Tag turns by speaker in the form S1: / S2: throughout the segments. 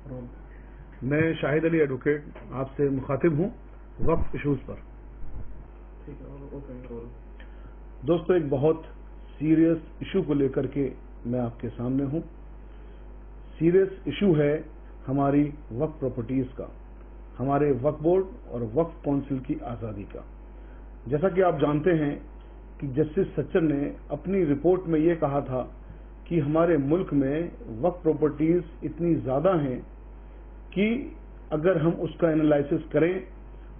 S1: میں شاہد علی ایڈوکیٹ آپ سے مخاطب ہوں وقف ایشوز پر. دوستو ایک بہت سیریس ایشو کو لے کر کے میں آپ کے سامنے ہوں. سیریس ایشو ہے ہماری وقف پراپرٹیز کا، ہمارے وقف بورڈ اور وقف کونسل کی آزادی کا. جیسا کہ آپ جانتے ہیں کہ جسٹس سچر نے اپنی رپورٹ میں یہ کہا تھا کہ ہمارے ملک میں وقف پراپرٹیز اتنی زیادہ ہیں کہ اگر ہم اس کا انالائسس کریں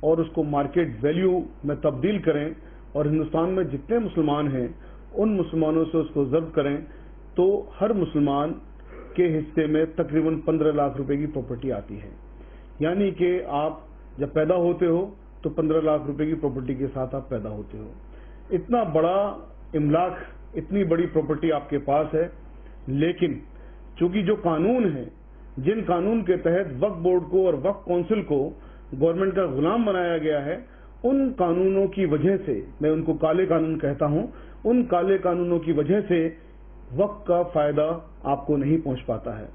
S1: اور اس کو مارکیٹ ویلیو میں تبدیل کریں اور ہندوستان میں جتنے مسلمان ہیں ان مسلمانوں سے اس کو ضرب کریں تو ہر مسلمان کے حصے میں تقریباً 15 لاکھ روپے کی پراپرٹی آتی ہے. یعنی کہ آپ جب پیدا ہوتے ہو تو 15 لاکھ روپے کی پراپرٹی کے ساتھ آپ پیدا ہوتے ہو. اتنا بڑا املاک، اتنی بڑی پراپرٹی آپ کے پاس ہے، لیکن چونکہ جو قانون ہیں، جن قانون کے تحت وقف بورڈ کو اور وقف کونسل کو گورنمنٹ کا غلام بنایا گیا ہے، ان قانونوں کی وجہ سے، میں ان کو کالے قانون کہتا ہوں، ان کالے قانونوں کی وجہ سے وقف کا فائدہ آپ کو نہیں پہنچ پاتا ہے.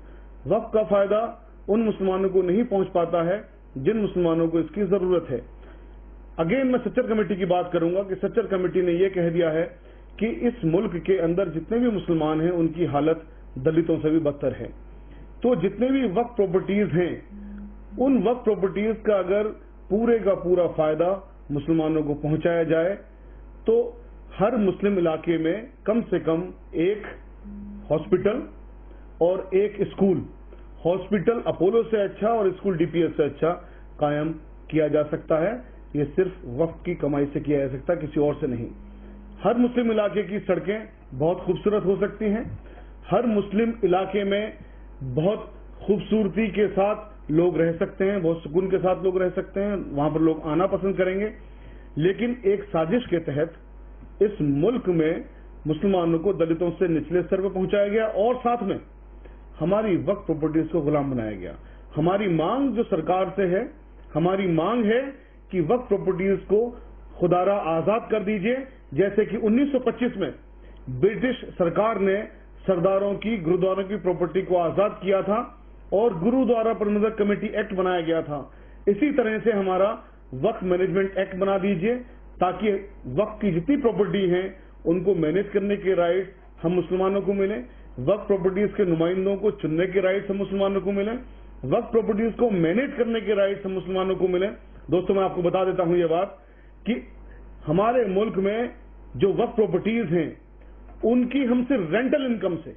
S1: وقف کا فائدہ ان مسلمانوں کو نہیں پہنچ پاتا ہے جن مسلمانوں کو اس کی ضرورت ہے. اگین میں سچر کمیٹی کی بات کروں گا کہ سچر کمیٹی نے یہ کہہ دیا ہے کہ اس ملک کے اندر جتنے بھی مسلمان ہیں ان کی حالت دلتوں سے بھی بدتر ہے. تو جتنے بھی وقف پراپرٹیز ہیں ان وقف پراپرٹیز کا اگر پورے کا پورا فائدہ مسلمانوں کو پہنچایا جائے تو ہر مسلم علاقے میں کم سے کم ایک ہاسپٹل اور ایک اسکول، ہاسپٹل اپولو سے اچھا اور اسکول ڈی پی ایس سے اچھا قائم کیا جا سکتا ہے. یہ صرف وقف کی کمائی سے کیا جا سکتا ہے، کسی اور سے نہیں. ہر مسلم علاقے کی سڑکیں بہت خوبصورت ہو سکتی ہیں، ہر مسلم علاقے میں بہت خوبصورتی کے ساتھ لوگ رہ سکتے ہیں، بہت سکون کے ساتھ لوگ رہ سکتے ہیں، وہاں پر لوگ آنا پسند کریں گے. لیکن ایک سازش کے تحت اس ملک میں مسلمانوں کو دلتوں سے نچلے سر پہ پہنچایا گیا اور ساتھ میں ہماری وقف پراپرٹیز کو غلام بنایا گیا. ہماری مانگ جو سرکار سے ہے، ہماری مانگ ہے کہ وقف پراپرٹیز کو خدارہ آزاد کر دیجئے، جیسے کہ 1925 میں برٹش سرکار نے سرداروں کی، گرودواروں کی پراپرٹی کو آزاد کیا تھا اور گرودوارا پربندھن کمیٹی ایکٹ بنایا گیا تھا. اسی طرح سے ہمارا وقف مینجمنٹ ایکٹ بنا دیجئے تاکہ وقف کی جتنی پراپرٹی ہیں ان کو مینج کرنے کے رائٹ ہم مسلمانوں کو ملیں، وقف پراپرٹیز کے نمائندوں کو چننے کے رائٹس ہم مسلمانوں کو ملیں، وقف پراپرٹیز کو مینج کرنے کے رائٹس ہم مسلمانوں کو ملیں. دوستوں میں آپ کو بتا دیتا ہوں یہ بات کہ ہمارے ملک میں جو وقف پراپرٹیز ہیں ان کی ہم صرف رینٹل انکم سے،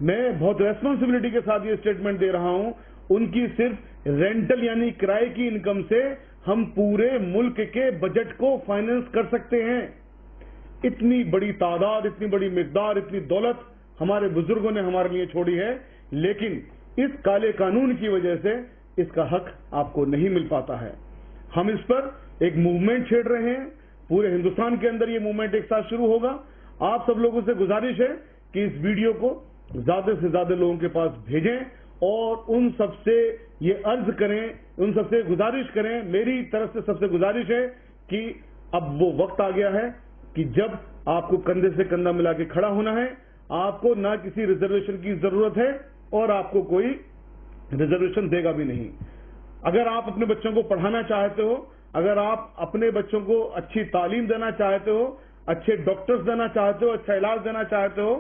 S1: میں بہت ریسپانسبلٹی کے ساتھ یہ اسٹیٹمنٹ دے رہا ہوں، ان کی صرف رینٹل یعنی کرائے کی انکم سے ہم پورے ملک کے بجٹ کو فائننس کر سکتے ہیں. اتنی بڑی تعداد، اتنی بڑی مقدار، اتنی دولت ہمارے بزرگوں نے ہمارے لیے چھوڑی ہے، لیکن اس کالے قانون کی وجہ سے اس کا حق آپ کو نہیں مل پاتا ہے. ہم اس پر ایک موومنٹ چھیڑ رہے ہیں، پورے ہندوستان کے اندر یہ موومنٹ ایک ساتھ شروع ہوگا. آپ سب لوگوں سے گزارش ہے کہ اس ویڈیو کو زیادہ سے زیادہ لوگوں کے پاس بھیجیں اور ان سب سے یہ عرض کریں، ان سب سے گزارش کریں، میری طرف سے سب سے گزارش ہے کہ اب وہ وقت آ گیا ہے کہ جب آپ کو کندھے سے کندھا ملا کے کھڑا ہونا ہے. آپ کو نہ کسی ریزرویشن کی ضرورت ہے اور آپ کو کوئی ریزرویشن دے گا بھی نہیں. اگر آپ اپنے بچوں کو پڑھانا چاہتے ہو، اگر آپ اپنے بچوں کو اچھی تعلیم دینا چاہتے ہو، اچھے ڈاکٹرز دینا چاہتے ہو، اچھا علاج دینا چاہتے ہو،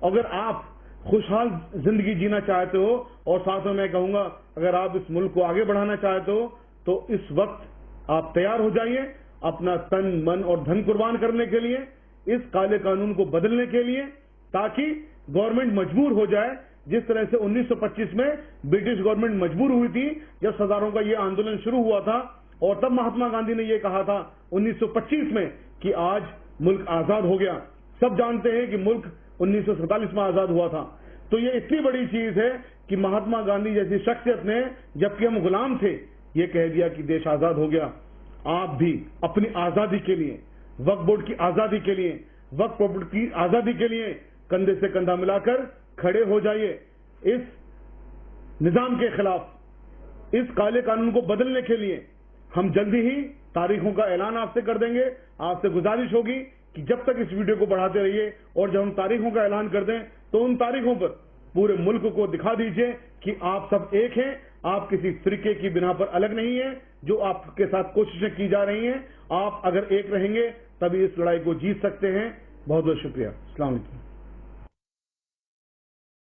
S1: اگر آپ خوشحال زندگی جینا چاہتے ہو، اور ساتھ میں میں کہوں گا اگر آپ اس ملک کو آگے بڑھانا چاہتے ہو تو اس وقت آپ تیار ہو جائیے اپنا تن، من اور دھن قربان کرنے کے لیے، اس کالے قانون کو بدلنے کے لیے، تاکہ گورنمنٹ مجبور ہو جائے جس طرح سے 1925 میں برٹش گورنمنٹ مجبور ہوئی تھی جب سرداروں کا یہ آندولن شروع ہوا تھا. اور تب مہاتما گاندھی نے یہ کہا تھا 1925 میں کہ آج ملک آزاد ہو گیا. سب جانتے ہیں کہ ملک 1947 میں آزاد ہوا تھا. تو یہ اتنی بڑی چیز ہے کہ مہاتما گاندھی جیسی شخصیت نے، جبکہ ہم غلام تھے، یہ کہہ دیا کہ دیش آزاد ہو گیا. آپ بھی اپنی آزادی کے لیے، وقف بورڈ کی آزادی کے لیے، وقف بورڈ کی آزادی کے لیے کندھے سے کندھا ملا کر کھڑے ہو جائیے. اس نظام کے خلاف، اس کالے قانون کو بدلنے کے لیے ہم جلدی ہی تاریخوں کا اعلان آپ سے کر دیں گے. آپ سے گزارش ہوگی کہ جب تک اس ویڈیو کو بڑھاتے رہیے اور جب ہم تاریخوں کا اعلان کر دیں تو ان تاریخوں پر پورے ملک کو دکھا دیجئے کہ آپ سب ایک ہیں، آپ کسی فرقے کی بنا پر الگ نہیں ہیں. جو آپ کے ساتھ کوششیں کی جا رہی ہیں، آپ اگر ایک رہیں گے تبھی اس لڑائی کو جیت سکتے ہیں. بہت بہت شکریہ. السلام علیکم.